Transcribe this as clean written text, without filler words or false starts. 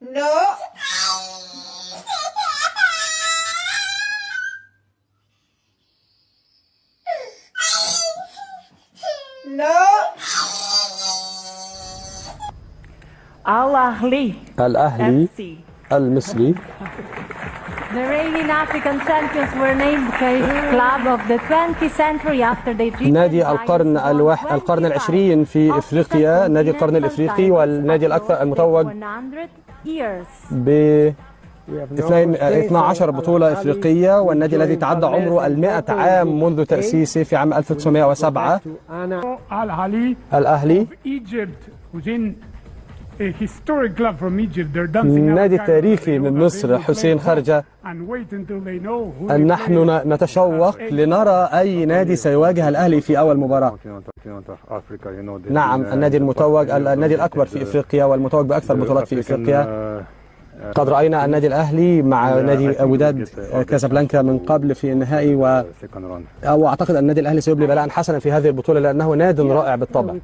No. No. Al-Ahli الأهلي FC. المصري. The reigning African champions were named club of the 20th century after the Egyptian نادي giants القرن العشرين في إفريقيا، نادي القرن الإفريقي والنادي الأكثر المتوج 100 years. ب 12 بطولة إفريقية، والنادي الذي تعدى عمره 100 عام منذ تأسيسه في عام 1907. الأهلي نادي تاريخي من مصر. حسين خرجة، نحن نتشوق لنرى أي نادي سيواجه الأهلي في أول مباراة. نعم، النادي المتوج، النادي الأكبر في إفريقيا والمتوج بأكثر بطولات في إفريقيا. قد رأينا النادي الأهلي مع نادي وداد كازابلانكا من قبل في النهائي، وأعتقد أن النادي الأهلي سيبلي بلاء حسنا في هذه البطولة لأنه ناد رائع بالطبع.